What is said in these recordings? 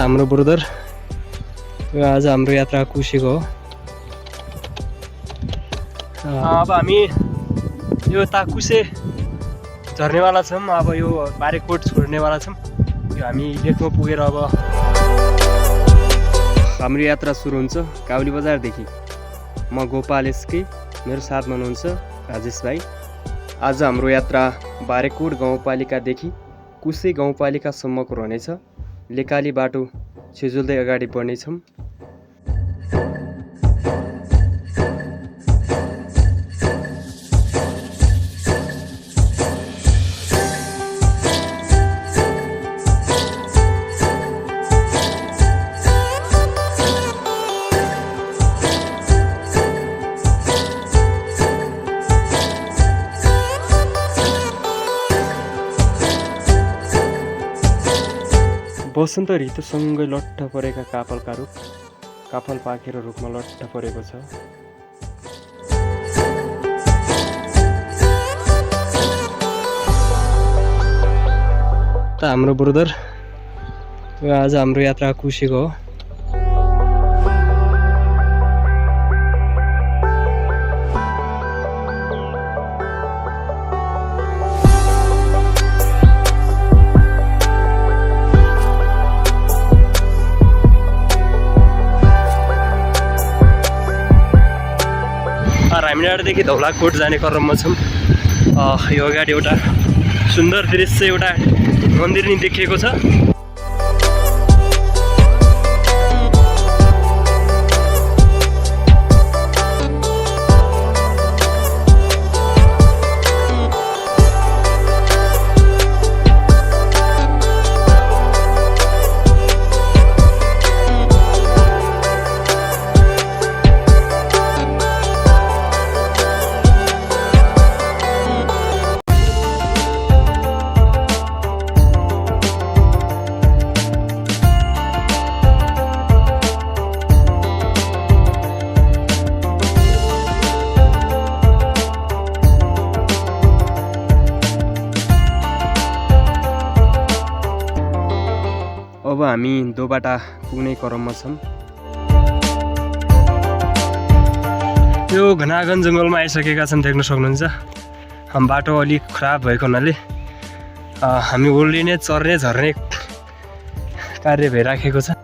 हाम्रो ब्रदर आज हाम्रो यात्रा कुसेको हो। अब हामी यो ताकुसे झर्नेवाला छौँ। अब यो बारेकोट छोड्नेवाला छौँ। यो हामी लेकमा पुगेर अब हाम्रो यात्रा सुरु हुन्छ काउली बजारदेखि। म गोपाल एसके, मेरो साथमा हुनुहुन्छ राजेश भाइ। आज हाम्रो यात्रा बारेकोट गाउँपालिकादेखि कुसे गाउँपालिकासम्मको रहनेछ। लेकाली बाटो छिजुल्दै अगाडि बढ्नेछौँ। वसन्त ऋतुसँगै लट्ठ परेका काफलका रुख, काफल पाकेर रुखमा लट्ठ परेको छ। हाम्रो ब्रदर आज हाम्रो यात्रा कुसेको हो। रामडाँडादेखि धौलाकोट जाने क्रममा छौँ। यो अगाडि एउटा सुन्दर दृश्य, एउटा मन्दिर नि देखिएको छ। अब हामी दोबाटा पुग्ने क्रममा छौँ। यो घनाघन जङ्गलमा आइसकेका छन्, देख्न सक्नुहुन्छ। बाटो अलिक खराब भएको हुनाले हामी ओर्लिने चर्ने झर्ने कार्य भइराखेको छ।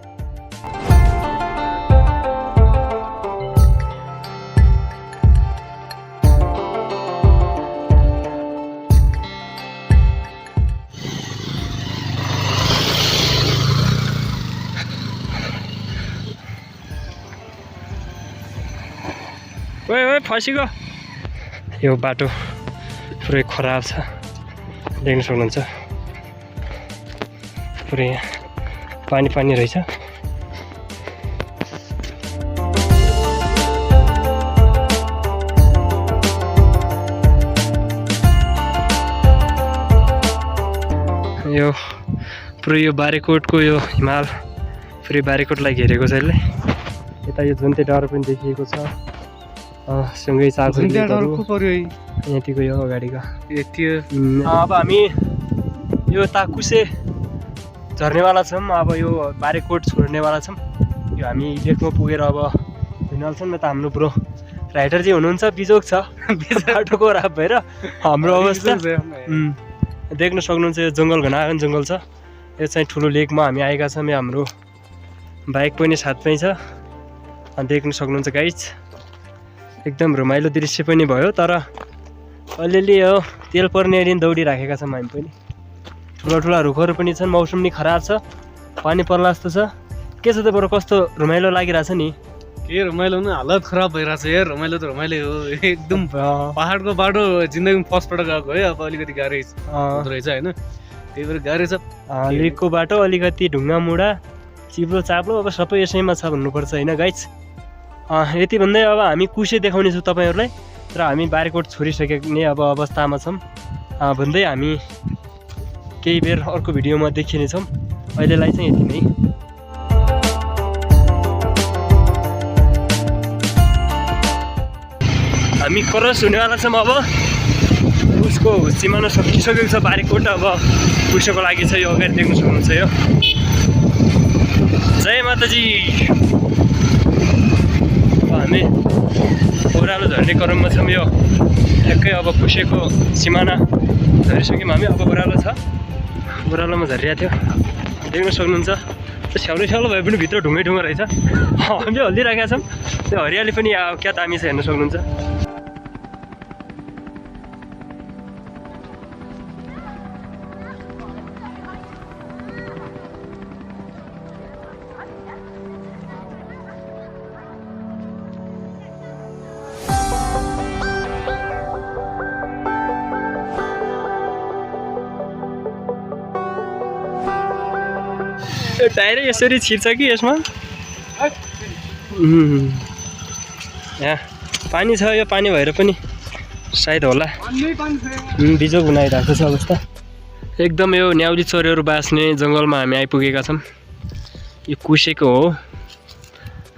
ओए फसिगयो। यो बाटो पुरै खराब छ, देख्न सक्नुहुन्छ। पुरै पानी पानी रहेछ। यो पुरै यो बारेकोटको यो हिमाल पुरै बारेकोटलाई घेरेको छ यसले। यता यो जुन्ते डाँडो पनि देखिएको छ। सँगै यतिको यो अगाडिको अब हामी यो ताकुसे झर्नेवाला छौँ। अब यो बारेकोट छोड्नेवाला छौँ। यो हामी लेकमा पुगेर अब हिँड्छौँ। न त हाम्रो ब्रो राइडर चाहिँ हुनुहुन्छ, बिजोग छ बाटो खराब भएर। हाम्रो अवस्था देख्न सक्नुहुन्छ। यो जङ्गल घनाघन जङ्गल छ। यो चाहिँ ठुलो लेकमा हामी आएका छौँ। यो हाम्रो बाइक पनि साथमै छ, देख्न सक्नुहुन्छ गाइज। एकदम रमाइलो दृश्य पनि भयो। तर अलिअलि यो तेल पर्ने दिन दौडिराखेका छौँ हामी पनि। ठुला ठुला रुखहरू पनि छन्। मौसम नि खराब छ, पानी पर्ला जस्तो छ। के छ त बरु, कस्तो रमाइलो लागिरहेछ नि? के रमाइलो न, हालत खराब भइरहेछ यार। रमाइलो त रमाइलो हो एकदम। पहाडको बाटो जिन्दगीमा फर्स्ट पटक गएको है। अब अलिकति गाह्रै हुँदो रहेछ होइन, त्यही भएर गाह्रै छ। लेकको बाटो अलिकति ढुङ्गा मुढा चिप्लो चाप्लो, अब सबै यसैमा छ भन्नुपर्छ होइन गाइज। यति भन्दै अब हामी कुसे देखाउनेछौँ तपाईँहरूलाई। र हामी बारेकोट छोडिसक्ने अब अवस्थामा छौँ भन्दै हामी केही बेर अर्को भिडियोमा देखिनेछौँ। अहिलेलाई चाहिँ यति नै। हामी क्रस हुनेवाला छौँ। अब उसको सिमाना सकिसकेको छ बारेकोट। अब पुग्नको लागि छ यो अगाडि देख्न सक्नुहुन्छ। यो जय माताजी। हामी ओह्रालो झर्ने क्रममा छौँ। यो ठ्याक्कै अब कुसेको सिमाना झरिसक्यौँ हामी। अब ओह्रालो छ, ओह्रालोमा झरिरहेको थियो, देख्न सक्नुहुन्छ। स्याउलो स्याउलो भए पनि भित्र ढुङ्गै ढुङ्गा रहेछ। हामीले हल्दिराखेका छौँ। त्यो हरियाली पनि क्या दामी छ हेर्न सक्नुहुन्छ। यो टायर यसरी छिर्छ कि यसमा। यहाँ पानी छ, यो पानी भएर पनि सायद होला बिजोग हुन आइरहेको छ अवस्था। एकदम यो न्याउली चरेहरू बाँच्ने जङ्गलमा हामी आइपुगेका छौँ। यो कुसेको हो।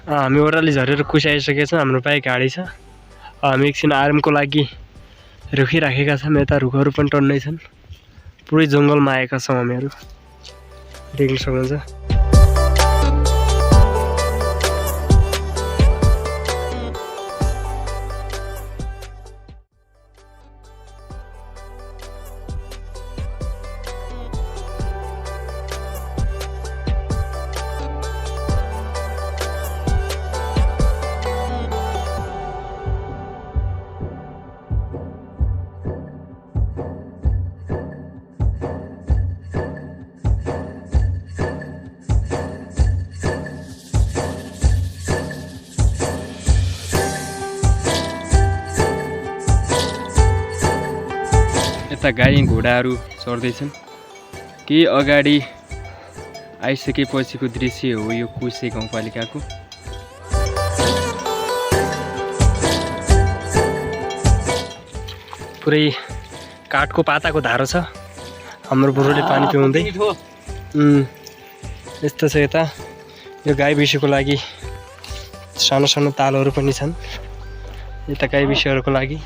हामी ओह्राली झरेर कुसे आइसकेका छौँ। हाम्रो बाइक गाडी छ। हामी एकछिन आरामको लागि रुखिराखेका छौँ। यता रुखहरू पनि टन्नै छन्। पुरै जङ्गलमा आएका छौँ हामीहरू, देख्न सक्नुहुन्छ। यता गाडी घोडाहरू चढ्दैछन्। केही अगाडि आइसकेपछिको दृश्य हो यो कुसे गाउँपालिकाको। पुरै काठको पाताको धारो छ। हाम्रो बुढोले पानी पिउँदै यस्तो छ। यता यो गाई बिसीको लागि सानो सानो तालहरू पनि छन्। यता गाई बिसीहरूको लागि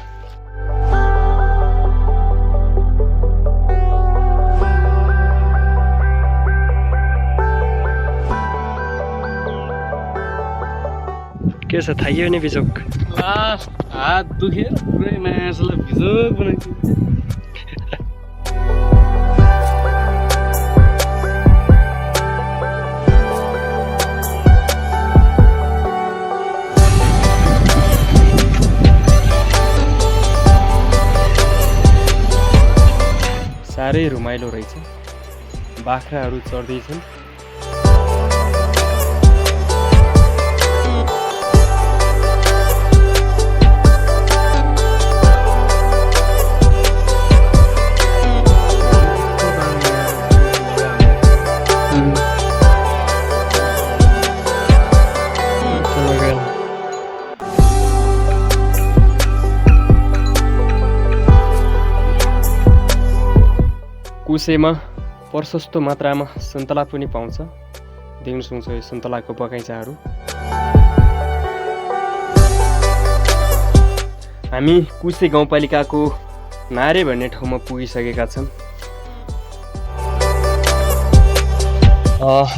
के छ थाइयो नि बिजोक। हात दुखेर पुरै मासुलाई बिजोक बनाइदियो। साह्रै रमाइलो रहेछ। बाख्राहरू चढ्दैछन्। कुसेमा प्रशस्त मात्रामा सन्तला पनि पाउँछ। देख्न सक्नुहुन्छ यो सन्तलाको बगैँचाहरू। हामी कुसे गाउँपालिकाको नारे भन्ने ठाउँमा पुगिसकेका छौँ।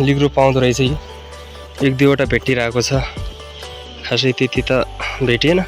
लिग्रो पाउँदो रहेछ। यो एक दुईवटा भेटिरहेको छ, खासै त्यति त भेटिएन।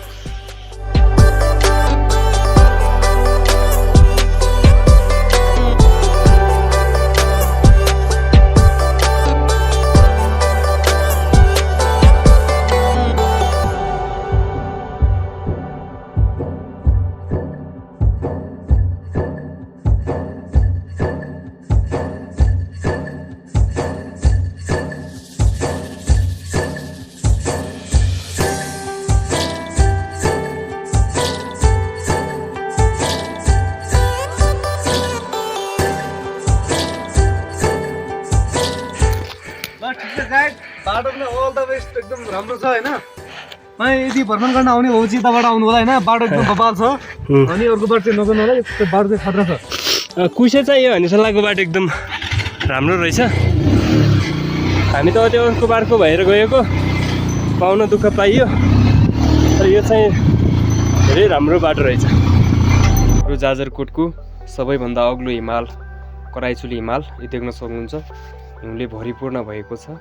बाटोले अल द बेस्ट एकदम राम्रो छ हैन। यदि भ्रमण गर्न आउने हो चाहिँ यताबाट आउनु होला हैन। बाटो एकदम बबाल छ। अनि अर्को बाटो चाहिँ नजानु होला, यो बाटो चाहिँ खतरा छ। कुसे चाहिँ यो हनिसलाको बाटो एकदम राम्रो रहेछ। हामी त त्यो अर्को बाटो भएर गएको, पाउन दुःख पाइयो। तर यो चाहिँ धेरै राम्रो बाटो रहेछ। जाजरकोटको सबैभन्दा अग्लो हिमाल कराइचुली हिमाल, यो देख्न सक्नुहुन्छ। हिउँले भरिपूर्ण भएको छ।